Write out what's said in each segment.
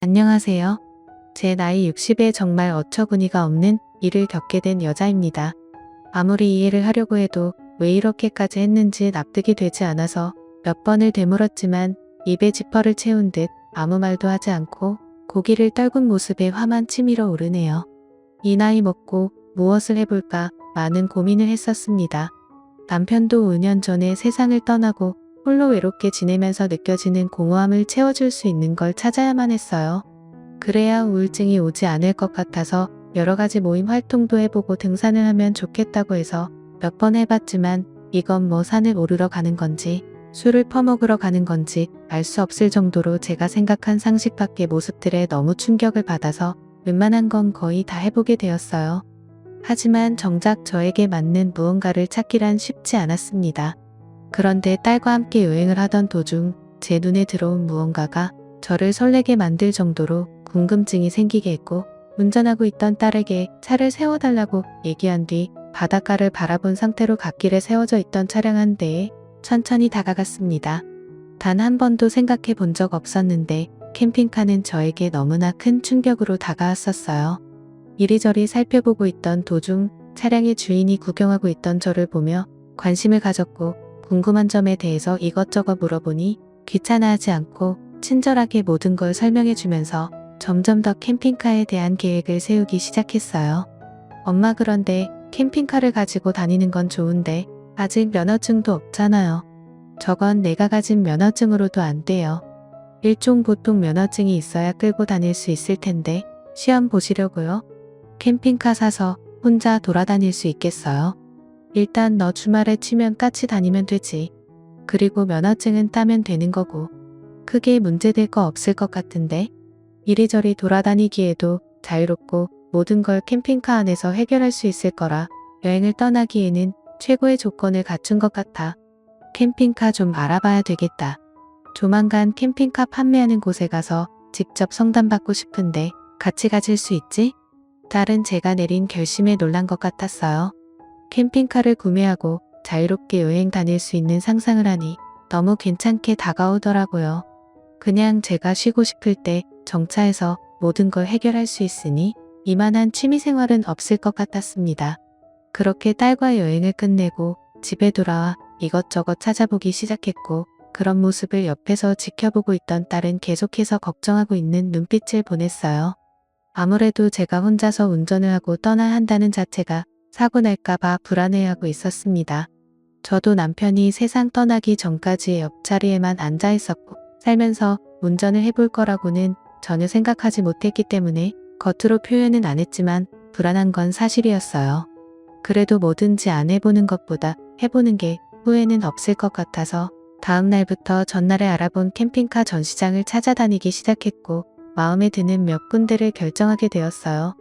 안녕하세요. 제 나이 60에 정말 어처구니가 없는 일을 겪게 된 여자입니다. 아무리 이해를 하려고 해도 왜 이렇게까지 했는지 납득이 되지 않아서 몇 번을 되물었지만 입에 지퍼를 채운 듯 아무 말도 하지 않고 고기를 떨군 모습에 화만 치밀어 오르네요. 이 나이 먹고 무엇을 해볼까 많은 고민을 했었습니다. 남편도 5년 전에 세상을 떠나고 홀로 외롭게 지내면서 느껴지는 공허함을 채워줄 수 있는 걸 찾아야만 했어요. 그래야 우울증이 오지 않을 것 같아서 여러 가지 모임 활동도 해보고 등산을 하면 좋겠다고 해서 몇 번 해봤지만 이건 뭐 산을 오르러 가는 건지 술을 퍼먹으러 가는 건지 알 수 없을 정도로 제가 생각한 상식 밖의 모습들에 너무 충격을 받아서 웬만한 건 거의 다 해보게 되었어요. 하지만 정작 저에게 맞는 무언가를 찾기란 쉽지 않았습니다. 그런데 딸과 함께 여행을 하던 도중 제 눈에 들어온 무언가가 저를 설레게 만들 정도로 궁금증이 생기게 했고, 운전하고 있던 딸에게 차를 세워달라고 얘기한 뒤 바닷가를 바라본 상태로 갓길에 세워져 있던 차량 한 대에 천천히 다가갔습니다. 단 한 번도 생각해 본 적 없었는데 캠핑카는 저에게 너무나 큰 충격으로 다가왔었어요. 이리저리 살펴보고 있던 도중 차량의 주인이 구경하고 있던 저를 보며 관심을 가졌고, 궁금한 점에 대해서 이것저것 물어보니 귀찮아하지 않고 친절하게 모든 걸 설명해 주면서 점점 더 캠핑카에 대한 계획을 세우기 시작했어요. 엄마, 그런데 캠핑카를 가지고 다니는 건 좋은데 아직 면허증도 없잖아요. 저건 내가 가진 면허증으로도 안 돼요. 일종 보통 면허증이 있어야 끌고 다닐 수 있을 텐데 시험 보시려고요? 캠핑카 사서 혼자 돌아다닐 수 있겠어요? 일단 너 주말에 쉬면 같이 다니면 되지. 그리고 면허증은 따면 되는 거고 크게 문제될 거 없을 것 같은데? 이리저리 돌아다니기에도 자유롭고 모든 걸 캠핑카 안에서 해결할 수 있을 거라 여행을 떠나기에는 최고의 조건을 갖춘 것 같아. 캠핑카 좀 알아봐야 되겠다. 조만간 캠핑카 판매하는 곳에 가서 직접 상담받고 싶은데 같이 가질 수 있지? 딸은 제가 내린 결심에 놀란 것 같았어요. 캠핑카를 구매하고 자유롭게 여행 다닐 수 있는 상상을 하니 너무 괜찮게 다가오더라고요. 그냥 제가 쉬고 싶을 때 정차해서 모든 걸 해결할 수 있으니 이만한 취미생활은 없을 것 같았습니다. 그렇게 딸과 여행을 끝내고 집에 돌아와 이것저것 찾아보기 시작했고, 그런 모습을 옆에서 지켜보고 있던 딸은 계속해서 걱정하고 있는 눈빛을 보냈어요. 아무래도 제가 혼자서 운전을 하고 떠나야 한다는 자체가 사고 날까봐 불안해하고 있었습니다. 저도 남편이 세상 떠나기 전까지 옆자리에만 앉아 있었고 살면서 운전을 해볼 거라고는 전혀 생각하지 못했기 때문에 겉으로 표현은 안 했지만 불안한 건 사실이었어요. 그래도 뭐든지 안 해보는 것보다 해보는 게 후회는 없을 것 같아서 다음 날부터 전날에 알아본 캠핑카 전시장을 찾아다니기 시작했고, 마음에 드는 몇 군데를 결정하게 되었어요.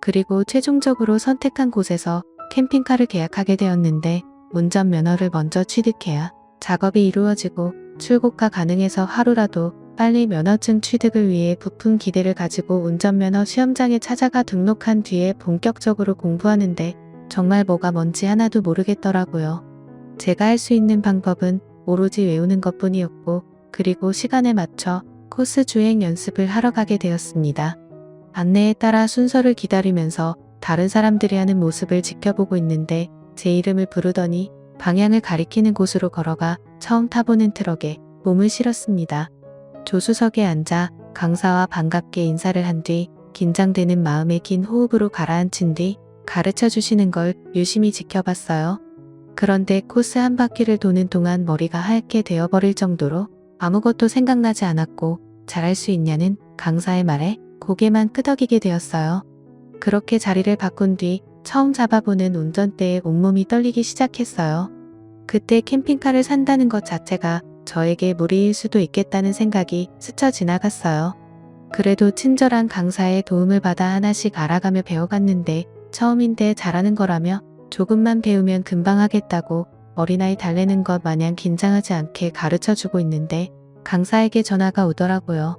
그리고 최종적으로 선택한 곳에서 캠핑카를 계약하게 되었는데, 운전면허를 먼저 취득해야 작업이 이루어지고 출고가 가능해서 하루라도 빨리 면허증 취득을 위해 부푼 기대를 가지고 운전면허 시험장에 찾아가 등록한 뒤에 본격적으로 공부하는데 정말 뭐가 뭔지 하나도 모르겠더라고요. 제가 할 수 있는 방법은 오로지 외우는 것뿐이었고, 그리고 시간에 맞춰 코스 주행 연습을 하러 가게 되었습니다. 안내에 따라 순서를 기다리면서 다른 사람들이 하는 모습을 지켜보고 있는데 제 이름을 부르더니 방향을 가리키는 곳으로 걸어가 처음 타보는 트럭에 몸을 실었습니다. 조수석에 앉아 강사와 반갑게 인사를 한 뒤 긴장되는 마음에 긴 호흡으로 가라앉힌 뒤 가르쳐 주시는 걸 유심히 지켜봤어요. 그런데 코스 한 바퀴를 도는 동안 머리가 하얗게 되어버릴 정도로 아무것도 생각나지 않았고, 잘할 수 있냐는 강사의 말에 고개만 끄덕이게 되었어요. 그렇게 자리를 바꾼 뒤 처음 잡아보는 운전대에 온몸이 떨리기 시작했어요. 그때 캠핑카를 산다는 것 자체가 저에게 무리일 수도 있겠다는 생각이 스쳐 지나갔어요. 그래도 친절한 강사의 도움을 받아 하나씩 알아가며 배워갔는데 처음인데 잘하는 거라며 조금만 배우면 금방 하겠다고 어린아이 달래는 것 마냥 긴장하지 않게 가르쳐주고 있는데 강사에게 전화가 오더라고요.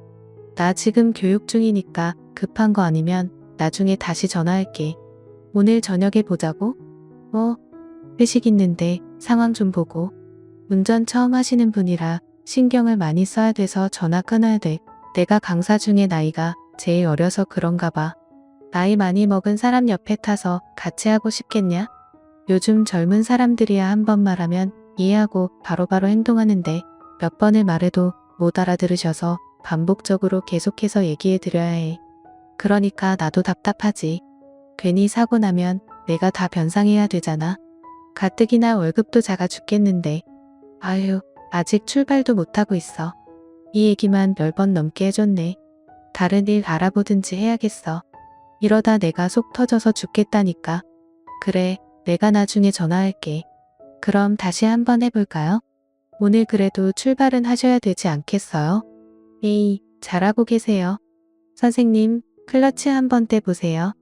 나 지금 교육 중이니까 급한 거 아니면 나중에 다시 전화할게. 오늘 저녁에 보자고? 회식 있는데 상황 좀 보고. 운전 처음 하시는 분이라 신경을 많이 써야 돼서 전화 끊어야 돼. 내가 강사 중에 나이가 제일 어려서 그런가 봐. 나이 많이 먹은 사람 옆에 타서 같이 하고 싶겠냐? 요즘 젊은 사람들이야 한 번 말하면 이해하고 바로바로 행동하는데 몇 번을 말해도 못 알아들으셔서 반복적으로 계속해서 얘기해 드려야 해. 그러니까 나도 답답하지. 괜히 사고 나면 내가 다 변상해야 되잖아. 가뜩이나 월급도 작아 죽겠는데. 아휴, 아직 출발도 못하고 있어. 이 얘기만 10번 넘게 해줬네. 다른 일 알아보든지 해야겠어. 이러다 내가 속 터져서 죽겠다니까. 그래, 내가 나중에 전화할게. 그럼 다시 한번 해볼까요? 오늘 그래도 출발은 하셔야 되지 않겠어요? 에이, 잘하고 계세요. 선생님, 클러치 한번 떼보세요.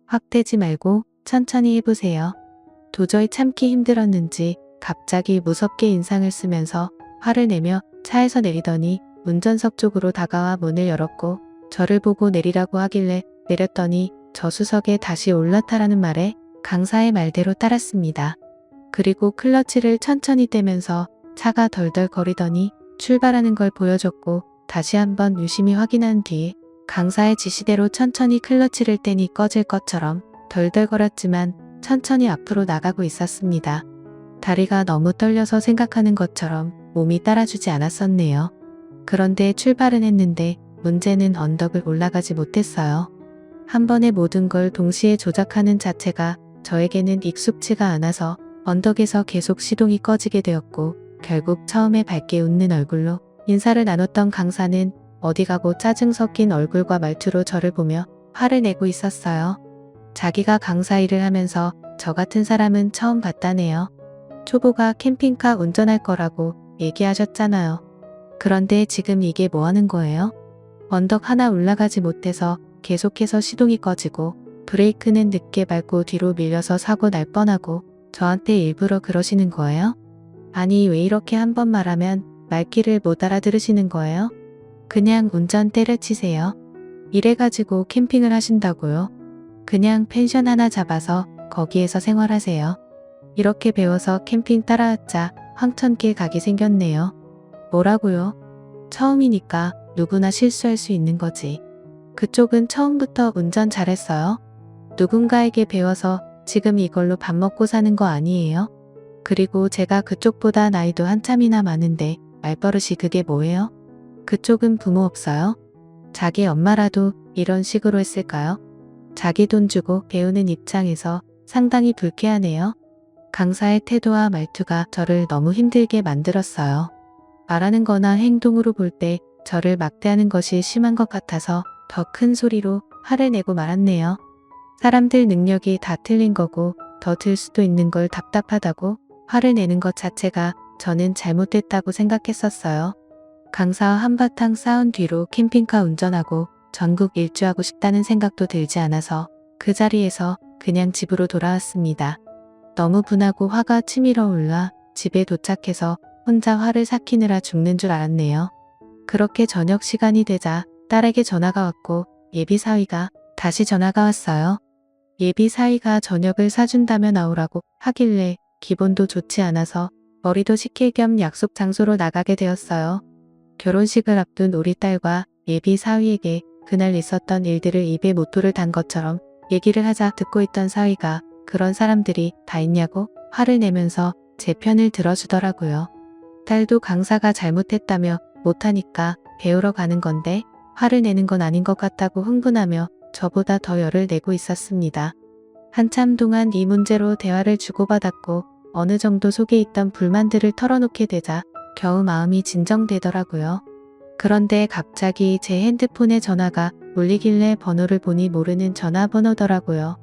확 떼지 말고 천천히 해보세요. 도저히 참기 힘들었는지 갑자기 무섭게 인상을 쓰면서 화를 내며 차에서 내리더니 운전석 쪽으로 다가와 문을 열었고 저를 보고 내리라고 하길래 내렸더니 저수석에 다시 올라타라는 말에 강사의 말대로 따랐습니다. 그리고 클러치를 천천히 떼면서 차가 덜덜거리더니 출발하는 걸 보여줬고 다시 한번 유심히 확인한 뒤에 강사의 지시대로 천천히 클러치를 떼니 꺼질 것처럼 덜덜거렸지만 천천히 앞으로 나가고 있었습니다. 다리가 너무 떨려서 생각하는 것처럼 몸이 따라주지 않았었네요. 그런데 출발은 했는데 문제는 언덕을 올라가지 못했어요. 한 번에 모든 걸 동시에 조작하는 자체가 저에게는 익숙치가 않아서 언덕에서 계속 시동이 꺼지게 되었고 결국 처음에 밝게 웃는 얼굴로 인사를 나눴던 강사는 어디 가고 짜증 섞인 얼굴과 말투로 저를 보며 화를 내고 있었어요. 자기가 강사 일을 하면서 저 같은 사람은 처음 봤다네요. 초보가 캠핑카 운전할 거라고 얘기하셨잖아요. 그런데 지금 이게 뭐 하는 거예요? 언덕 하나 올라가지 못해서 계속해서 시동이 꺼지고 브레이크는 늦게 밟고 뒤로 밀려서 사고 날 뻔하고 저한테 일부러 그러시는 거예요? 아니 왜 이렇게 한 번 말하면 말귀를 못 알아들으시는 거예요? 그냥 운전 때려치세요. 이래가지고 캠핑을 하신다고요? 그냥 펜션 하나 잡아서 거기에서 생활하세요. 이렇게 배워서 캠핑 따라왔자 황천길 가기 생겼네요. 뭐라고요? 처음이니까 누구나 실수할 수 있는 거지. 그쪽은 처음부터 운전 잘했어요? 누군가에게 배워서 지금 이걸로 밥 먹고 사는 거 아니에요? 그리고 제가 그쪽보다 나이도 한참이나 많은데 말버릇이 그게 뭐예요? 그쪽은 부모 없어요? 자기 엄마라도 이런 식으로 했을까요? 자기 돈 주고 배우는 입장에서 상당히 불쾌하네요. 강사의 태도와 말투가 저를 너무 힘들게 만들었어요. 말하는 거나 행동으로 볼 때 저를 막대하는 것이 심한 것 같아서 더 큰 소리로 화를 내고 말았네요. 사람들 능력이 다 틀린 거고 더 들 수도 있는 걸 답답하다고 화를 내는 것 자체가 저는 잘못됐다고 생각했었어요. 강사와 한바탕 싸운 뒤로 캠핑카 운전하고 전국 일주하고 싶다는 생각도 들지 않아서 그 자리에서 그냥 집으로 돌아왔습니다. 너무 분하고 화가 치밀어 올라 집에 도착해서 혼자 화를 삭히느라 죽는 줄 알았네요. 그렇게 저녁 시간이 되자 딸에게 전화가 왔고 예비 사위가 다시 전화가 왔어요. 예비 사위가 저녁을 사준다며 나오라고 하길래 기분도 좋지 않아서 머리도 식힐 겸 약속 장소로 나가게 되었어요. 결혼식을 앞둔 우리 딸과 예비 사위에게 그날 있었던 일들을 입에 모토를 단 것처럼 얘기를 하자 듣고 있던 사위가 그런 사람들이 다 있냐고 화를 내면서 제 편을 들어주더라고요. 딸도 강사가 잘못했다며 못하니까 배우러 가는 건데 화를 내는 건 아닌 것 같다고 흥분하며 저보다 더 열을 내고 있었습니다. 한참 동안 이 문제로 대화를 주고받았고 어느 정도 속에 있던 불만들을 털어놓게 되자 겨우 마음이 진정되더라고요. 그런데 갑자기 제 핸드폰에 전화가 울리길래 번호를 보니 모르는 전화번호더라고요.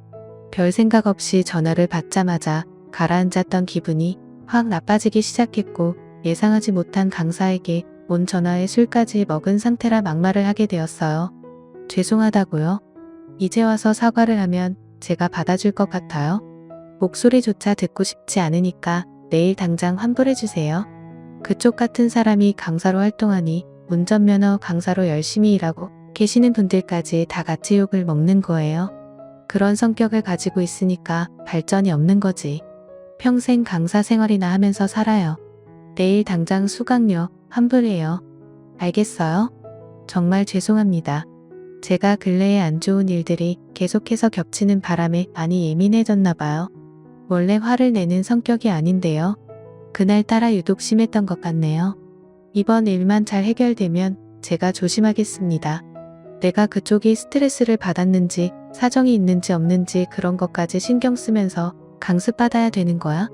별 생각 없이 전화를 받자마자 가라앉았던 기분이 확 나빠지기 시작했고 예상하지 못한 강사에게 온 전화에 술까지 먹은 상태라 막말을 하게 되었어요. 죄송하다고요? 이제 와서 사과를 하면 제가 받아줄 것 같아요? 목소리조차 듣고 싶지 않으니까 내일 당장 환불해주세요. 그쪽 같은 사람이 강사로 활동하니 운전면허 강사로 열심히 일하고 계시는 분들까지 다 같이 욕을 먹는 거예요. 그런 성격을 가지고 있으니까 발전이 없는 거지. 평생 강사 생활이나 하면서 살아요. 내일 당장 수강료 환불해요. 알겠어요? 정말 죄송합니다. 제가 근래에 안 좋은 일들이 계속해서 겹치는 바람에 많이 예민해졌나 봐요. 원래 화를 내는 성격이 아닌데요. 그날따라 유독 심했던 것 같네요. 이번 일만 잘 해결되면 제가 조심하겠습니다. 내가 그쪽이 스트레스를 받았는지 사정이 있는지 없는지 그런 것까지 신경 쓰면서 강습받아야 되는 거야?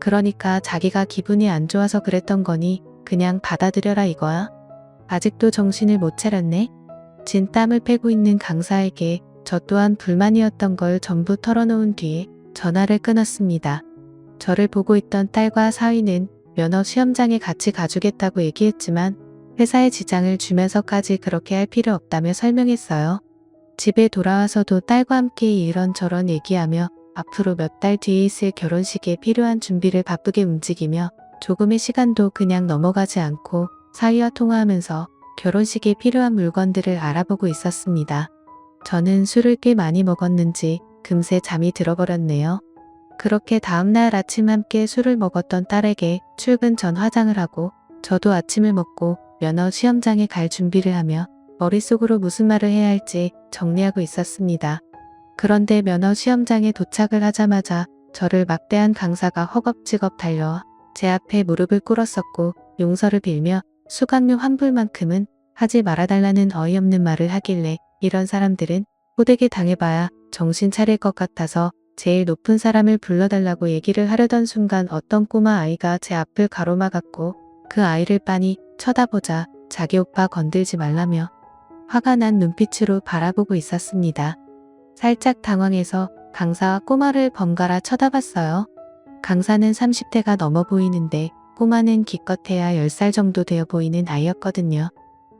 그러니까 자기가 기분이 안 좋아서 그랬던 거니 그냥 받아들여라 이거야? 아직도 정신을 못 차렸네? 진땀을 빼고 있는 강사에게 저 또한 불만이었던 걸 전부 털어놓은 뒤에 전화를 끊었습니다. 저를 보고 있던 딸과 사위는 면허 시험장에 같이 가주겠다고 얘기했지만 회사에 지장을 주면서까지 그렇게 할 필요 없다며 설명했어요. 집에 돌아와서도 딸과 함께 이런저런 얘기하며 앞으로 몇 달 뒤에 있을 결혼식에 필요한 준비를 바쁘게 움직이며 조금의 시간도 그냥 넘어가지 않고 사위와 통화하면서 결혼식에 필요한 물건들을 알아보고 있었습니다. 저는 술을 꽤 많이 먹었는지 금세 잠이 들어버렸네요. 그렇게 다음날 아침 함께 술을 먹었던 딸에게 출근 전 화장을 하고 저도 아침을 먹고 면허 시험장에 갈 준비를 하며 머릿속으로 무슨 말을 해야 할지 정리하고 있었습니다. 그런데 면허 시험장에 도착을 하자마자 저를 막대한 강사가 허겁지겁 달려와 제 앞에 무릎을 꿇었었고 용서를 빌며 수강료 환불만큼은 하지 말아달라는 어이없는 말을 하길래 이런 사람들은 호되게 당해봐야 정신 차릴 것 같아서 제일 높은 사람을 불러달라고 얘기를 하려던 순간 어떤 꼬마 아이가 제 앞을 가로막았고 그 아이를 빤히 쳐다보자 자기 오빠 건들지 말라며 화가 난 눈빛으로 바라보고 있었습니다. 살짝 당황해서 강사와 꼬마를 번갈아 쳐다봤어요. 강사는 30대가 넘어 보이는데 꼬마는 기껏해야 10살 정도 되어 보이는 아이였거든요.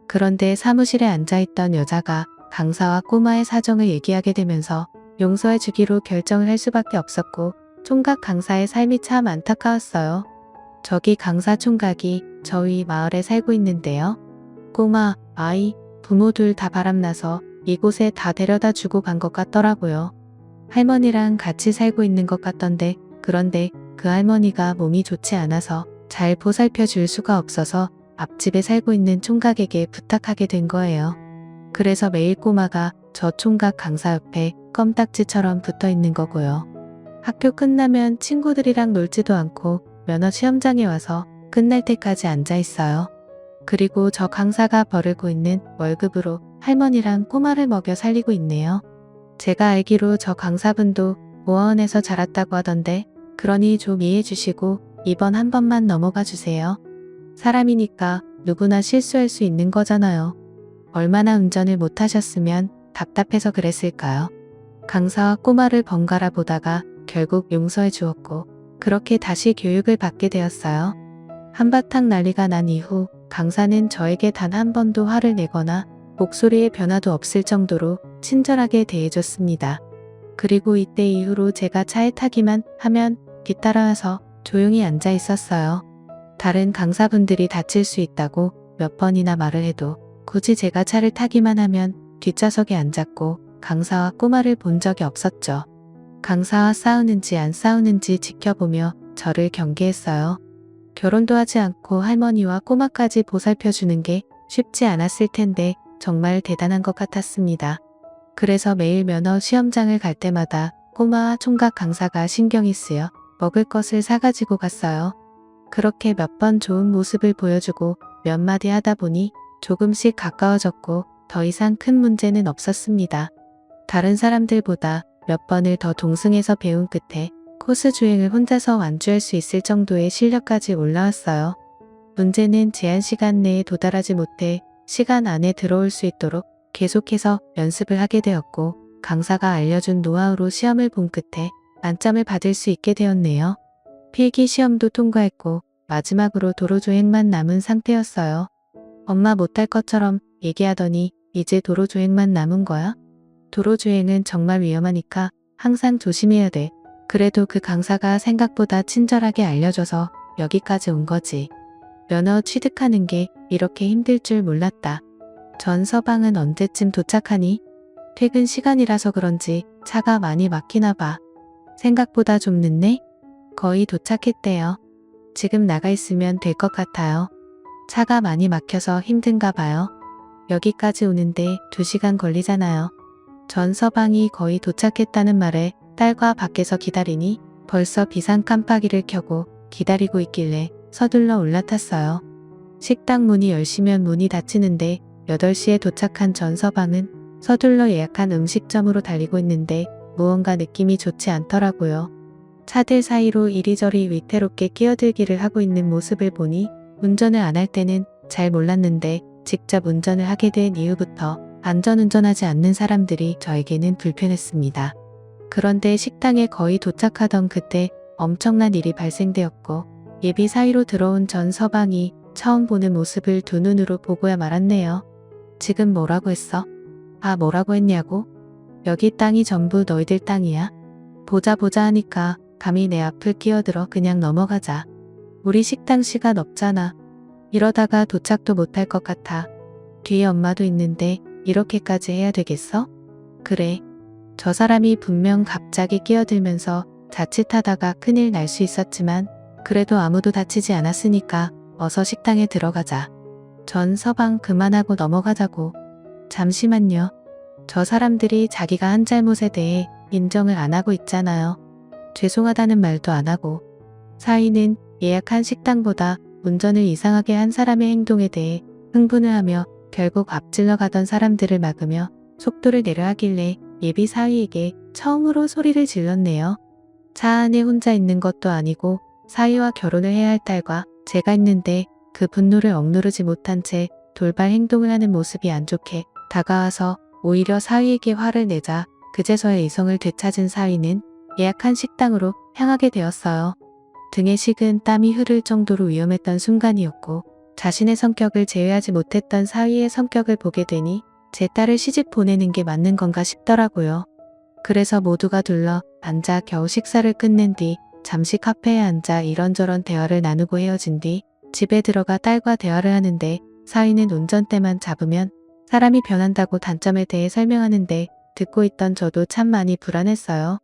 그런데 사무실에 앉아있던 여자가 강사와 꼬마의 사정을 얘기하게 되면서 용서해 주기로 결정을 할 수밖에 없었고 총각 강사의 삶이 참 안타까웠어요. 저기 강사 총각이 저희 마을에 살고 있는데요. 꼬마, 아이, 부모 둘 다 바람나서 이곳에 다 데려다 주고 간 것 같더라고요. 할머니랑 같이 살고 있는 것 같던데 그런데 그 할머니가 몸이 좋지 않아서 잘 보살펴 줄 수가 없어서 앞집에 살고 있는 총각에게 부탁하게 된 거예요. 그래서 매일 꼬마가 저 총각 강사 옆에 껌딱지처럼 붙어 있는 거고요. 학교 끝나면 친구들이랑 놀지도 않고 면허 시험장에 와서 끝날 때까지 앉아 있어요. 그리고 저 강사가 벌고 있는 월급으로 할머니랑 꼬마를 먹여 살리고 있네요. 제가 알기로 저 강사분도 모아원에서 자랐다고 하던데 그러니 좀 이해해 주시고 이번 한 번만 넘어가 주세요. 사람이니까 누구나 실수할 수 있는 거잖아요. 얼마나 운전을 못하셨으면 답답해서 그랬을까요? 강사와 꼬마를 번갈아 보다가 결국 용서해 주었고 그렇게 다시 교육을 받게 되었어요. 한바탕 난리가 난 이후 강사는 저에게 단 한 번도 화를 내거나 목소리에 변화도 없을 정도로 친절하게 대해줬습니다. 그리고 이때 이후로 제가 차에 타기만 하면 뒤따라와서 조용히 앉아 있었어요. 다른 강사분들이 다칠 수 있다고 몇 번이나 말을 해도 굳이 제가 차를 타기만 하면 뒷좌석에 앉았고 강사와 꼬마를 본 적이 없었죠. 강사와 싸우는지 안 싸우는지 지켜보며 저를 경계했어요. 결혼도 하지 않고 할머니와 꼬마까지 보살펴주는 게 쉽지 않았을 텐데 정말 대단한 것 같았습니다. 그래서 매일 면허 시험장을 갈 때마다 꼬마와 총각 강사가 신경이 쓰여 먹을 것을 사가지고 갔어요. 그렇게 몇 번 좋은 모습을 보여주고 몇 마디 하다 보니 조금씩 가까워졌고 더 이상 큰 문제는 없었습니다. 다른 사람들보다 몇 번을 더 동승해서 배운 끝에 코스 주행을 혼자서 완주할 수 있을 정도의 실력까지 올라왔어요. 문제는 제한 시간 내에 도달하지 못해 시간 안에 들어올 수 있도록 계속해서 연습을 하게 되었고 강사가 알려준 노하우로 시험을 본 끝에 만점을 받을 수 있게 되었네요. 필기 시험도 통과했고 마지막으로 도로주행만 남은 상태였어요. 엄마 못할 것처럼 얘기하더니 이제 도로주행만 남은 거야? 도로주행은 정말 위험하니까 항상 조심해야 돼. 그래도 그 강사가 생각보다 친절하게 알려줘서 여기까지 온 거지. 면허 취득하는 게 이렇게 힘들 줄 몰랐다. 전 서방은 언제쯤 도착하니? 퇴근 시간이라서 그런지 차가 많이 막히나 봐. 생각보다 좀 늦네? 거의 도착했대요. 지금 나가 있으면 될 것 같아요. 차가 많이 막혀서 힘든가 봐요. 여기까지 오는데 2시간 걸리잖아요. 전 서방이 거의 도착했다는 말에 딸과 밖에서 기다리니 벌써 비상 깜빡이를 켜고 기다리고 있길래 서둘러 올라탔어요. 식당 문이 10시면 문이 닫히는데 8시에 도착한 전 서방은 서둘러 예약한 음식점으로 달리고 있는데 무언가 느낌이 좋지 않더라고요. 차들 사이로 이리저리 위태롭게 끼어들기를 하고 있는 모습을 보니 운전을 안 할 때는 잘 몰랐는데 직접 운전을 하게 된 이후부터 안전운전하지 않는 사람들이 저에게는 불편했습니다. 그런데 식당에 거의 도착하던 그때 엄청난 일이 발생되었고 예비 사위로 들어온 전 서방이 처음 보는 모습을 두 눈으로 보고야 말았네요. 지금 뭐라고 했어? 아, 뭐라고 했냐고? 여기 땅이 전부 너희들 땅이야? 보자 하니까 감히 내 앞을 끼어들어 그냥 넘어가자. 우리 식당 시간 없잖아. 이러다가 도착도 못할 것 같아. 뒤에 엄마도 있는데 이렇게까지 해야 되겠어? 그래. 저 사람이 분명 갑자기 끼어들면서 자칫하다가 큰일 날 수 있었지만 그래도 아무도 다치지 않았으니까 어서 식당에 들어가자. 전 서방 그만하고 넘어가자고. 잠시만요. 저 사람들이 자기가 한 잘못에 대해 인정을 안 하고 있잖아요. 죄송하다는 말도 안 하고. 사위는 예약한 식당보다 운전을 이상하게 한 사람의 행동에 대해 흥분을 하며 결국 앞질러 가던 사람들을 막으며 속도를 내려 하길래 예비 사위에게 처음으로 소리를 질렀네요. 차 안에 혼자 있는 것도 아니고 사위와 결혼을 해야 할 딸과 제가 있는데 그 분노를 억누르지 못한 채 돌발 행동을 하는 모습이 안 좋게 다가와서 오히려 사위에게 화를 내자 그제서야 이성을 되찾은 사위는 예약한 식당으로 향하게 되었어요. 등에 식은 땀이 흐를 정도로 위험했던 순간이었고 자신의 성격을 제외하지 못했던 사위의 성격을 보게 되니 제 딸을 시집 보내는 게 맞는 건가 싶더라고요. 그래서 모두가 둘러 앉아 겨우 식사를 끝낸 뒤 잠시 카페에 앉아 이런저런 대화를 나누고 헤어진 뒤 집에 들어가 딸과 대화를 하는데 사위는 운전대만 잡으면 사람이 변한다고 단점에 대해 설명하는데 듣고 있던 저도 참 많이 불안했어요.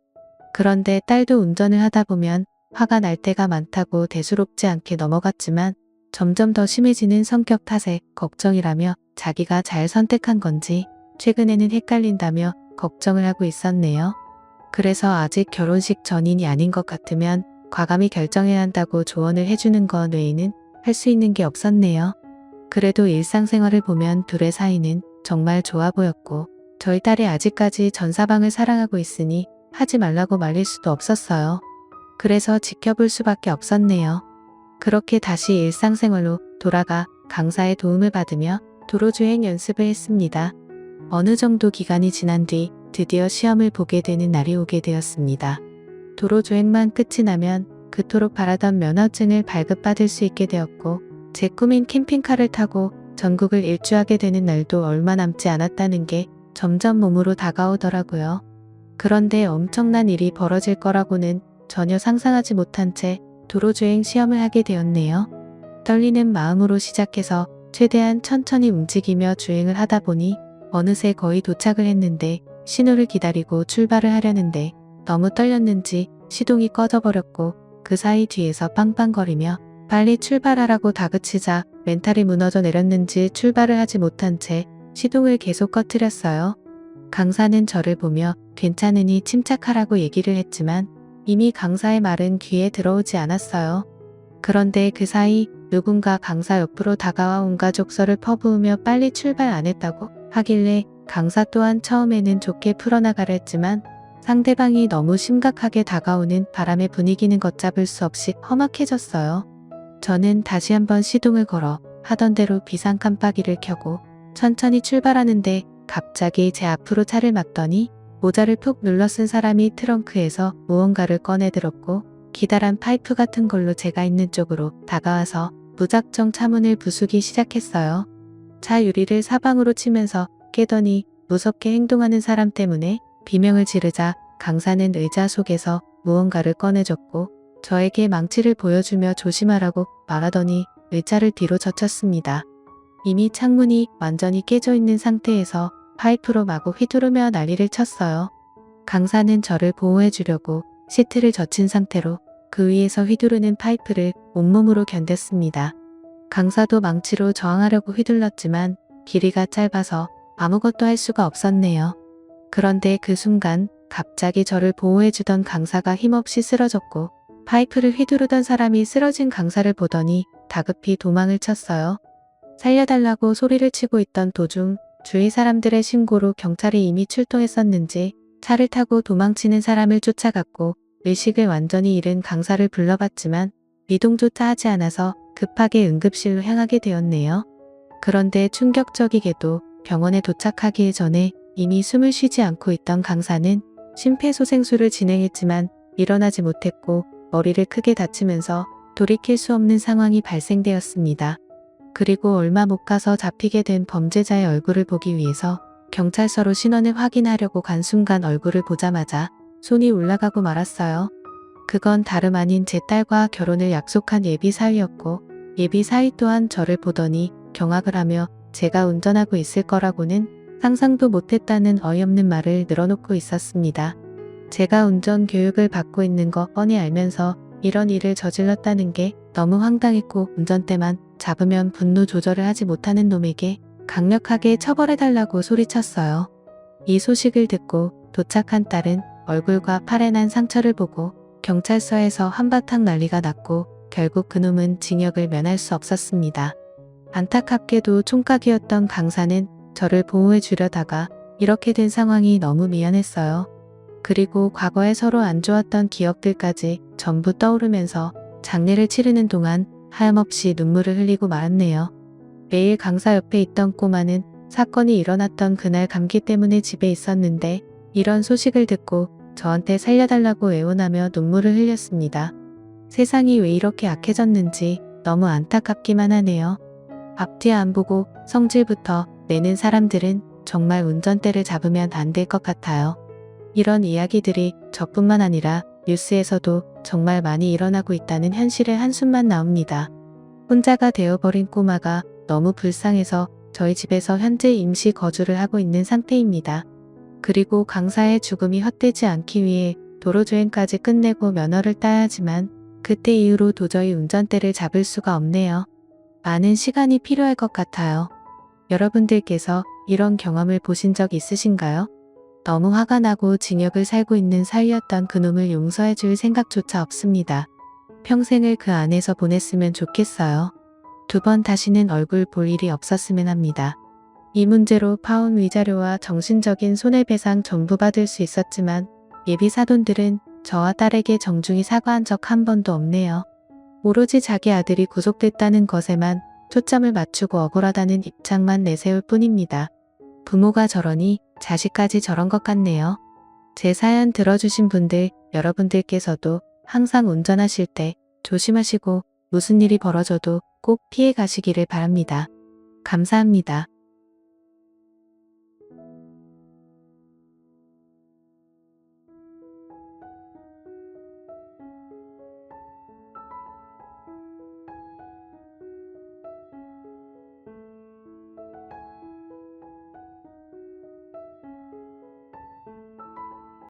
그런데 딸도 운전을 하다 보면 화가 날 때가 많다고 대수롭지 않게 넘어갔지만 점점 더 심해지는 성격 탓에 걱정이라며 자기가 잘 선택한 건지 최근에는 헷갈린다며 걱정을 하고 있었네요. 그래서 아직 결혼식 전인이 아닌 것 같으면 과감히 결정해야 한다고 조언을 해주는 것 외에는 할 수 있는 게 없었네요. 그래도 일상생활을 보면 둘의 사이는 정말 좋아 보였고 저희 딸이 아직까지 전 사방을 사랑하고 있으니 하지 말라고 말릴 수도 없었어요. 그래서 지켜볼 수밖에 없었네요. 그렇게 다시 일상생활로 돌아가 강사의 도움을 받으며 도로주행 연습을 했습니다. 어느 정도 기간이 지난 뒤 드디어 시험을 보게 되는 날이 오게 되었습니다. 도로주행만 끝이 나면 그토록 바라던 면허증을 발급받을 수 있게 되었고 제 꿈인 캠핑카를 타고 전국을 일주하게 되는 날도 얼마 남지 않았다는 게 점점 몸으로 다가오더라고요. 그런데 엄청난 일이 벌어질 거라고는 전혀 상상하지 못한 채 도로주행 시험을 하게 되었네요. 떨리는 마음으로 시작해서 최대한 천천히 움직이며 주행을 하다 보니 어느새 거의 도착을 했는데 신호를 기다리고 출발을 하려는데 너무 떨렸는지 시동이 꺼져버렸고 그 사이 뒤에서 빵빵거리며 빨리 출발하라고 다그치자 멘탈이 무너져 내렸는지 출발을 하지 못한 채 시동을 계속 꺼트렸어요. 강사는 저를 보며 괜찮으니 침착하라고 얘기를 했지만 이미 강사의 말은 귀에 들어오지 않았어요. 그런데 그 사이 누군가 강사 옆으로 다가와 온갖 족설을 퍼부으며 빨리 출발 안 했다고 하길래 강사 또한 처음에는 좋게 풀어나가려 했지만 상대방이 너무 심각하게 다가오는 바람의 분위기는 걷잡을 수 없이 험악해졌어요. 저는 다시 한번 시동을 걸어 하던 대로 비상 깜빡이를 켜고 천천히 출발하는데 갑자기 제 앞으로 차를 막더니 모자를 푹 눌러 쓴 사람이 트렁크에서 무언가를 꺼내 들었고 기다란 파이프 같은 걸로 제가 있는 쪽으로 다가와서 무작정 차문을 부수기 시작했어요. 차 유리를 사방으로 치면서 깨더니 무섭게 행동하는 사람 때문에 비명을 지르자 강사는 의자 속에서 무언가를 꺼내줬고 저에게 망치를 보여주며 조심하라고 말하더니 의자를 뒤로 젖혔습니다. 이미 창문이 완전히 깨져 있는 상태에서 파이프로 마구 휘두르며 난리를 쳤어요. 강사는 저를 보호해 주려고 시트를 젖힌 상태로 그 위에서 휘두르는 파이프를 온몸으로 견뎠습니다. 강사도 망치로 저항하려고 휘둘렀지만 길이가 짧아서 아무것도 할 수가 없었네요. 그런데 그 순간 갑자기 저를 보호해주던 강사가 힘없이 쓰러졌고 파이프를 휘두르던 사람이 쓰러진 강사를 보더니 다급히 도망을 쳤어요. 살려달라고 소리를 치고 있던 도중 주위 사람들의 신고로 경찰이 이미 출동했었는지 차를 타고 도망치는 사람을 쫓아갔고 의식을 완전히 잃은 강사를 불러봤지만 이동조차 하지 않아서 급하게 응급실로 향하게 되었네요. 그런데 충격적이게도 병원에 도착하기 전에 이미 숨을 쉬지 않고 있던 강사는 심폐소생술을 진행했지만 일어나지 못했고 머리를 크게 다치면서 돌이킬 수 없는 상황이 발생되었습니다. 그리고 얼마 못 가서 잡히게 된 범죄자의 얼굴을 보기 위해서 경찰서로 신원을 확인하려고 간 순간 얼굴을 보자마자 손이 올라가고 말았어요. 그건 다름 아닌 제 딸과 결혼을 약속한 예비 사위였고 예비 사위 또한 저를 보더니 경악을 하며 제가 운전하고 있을 거라고는 상상도 못했다는 어이없는 말을 늘어놓고 있었습니다. 제가 운전 교육을 받고 있는 거 뻔히 알면서 이런 일을 저질렀다는 게 너무 황당했고 운전대만 잡으면 분노 조절을 하지 못하는 놈에게 강력하게 처벌해달라고 소리쳤어요. 이 소식을 듣고 도착한 딸은 얼굴과 팔에 난 상처를 보고 경찰서에서 한바탕 난리가 났고 결국 그놈은 징역을 면할 수 없었습니다. 안타깝게도 총각이었던 강사는 저를 보호해 주려다가 이렇게 된 상황이 너무 미안했어요. 그리고 과거에 서로 안 좋았던 기억들까지 전부 떠오르면서 장례를 치르는 동안 하염없이 눈물을 흘리고 말았네요. 매일 강사 옆에 있던 꼬마는 사건이 일어났던 그날 감기 때문에 집에 있었는데 이런 소식을 듣고 저한테 살려달라고 애원하며 눈물을 흘렸습니다. 세상이 왜 이렇게 악해졌는지 너무 안타깝기만 하네요. 앞뒤 안 보고 성질부터 내는 사람들은 정말 운전대를 잡으면 안 될 것 같아요. 이런 이야기들이 저뿐만 아니라 뉴스에서도 정말 많이 일어나고 있다는 현실의 한숨만 나옵니다. 혼자가 되어버린 꼬마가 너무 불쌍해서 저희 집에서 현재 임시 거주를 하고 있는 상태입니다. 그리고 강사의 죽음이 헛되지 않기 위해 도로주행까지 끝내고 면허를 따야 하지만 그때 이후로 도저히 운전대를 잡을 수가 없네요. 많은 시간이 필요할 것 같아요. 여러분들께서 이런 경험을 보신 적 있으신가요? 너무 화가 나고 징역을 살고 있는 사위였던 그놈을 용서해 줄 생각조차 없습니다. 평생을 그 안에서 보냈으면 좋겠어요. 두 번 다시는 얼굴 볼 일이 없었으면 합니다. 이 문제로 파혼 위자료와 정신적인 손해배상 전부 받을 수 있었지만 예비 사돈들은 저와 딸에게 정중히 사과한 적 한 번도 없네요. 오로지 자기 아들이 구속됐다는 것에만 초점을 맞추고 억울하다는 입장만 내세울 뿐입니다. 부모가 저러니 자식까지 저런 것 같네요. 제 사연 들어주신 분들, 여러분들께서도 항상 운전하실 때 조심하시고 무슨 일이 벌어져도 꼭 피해 가시기를 바랍니다. 감사합니다.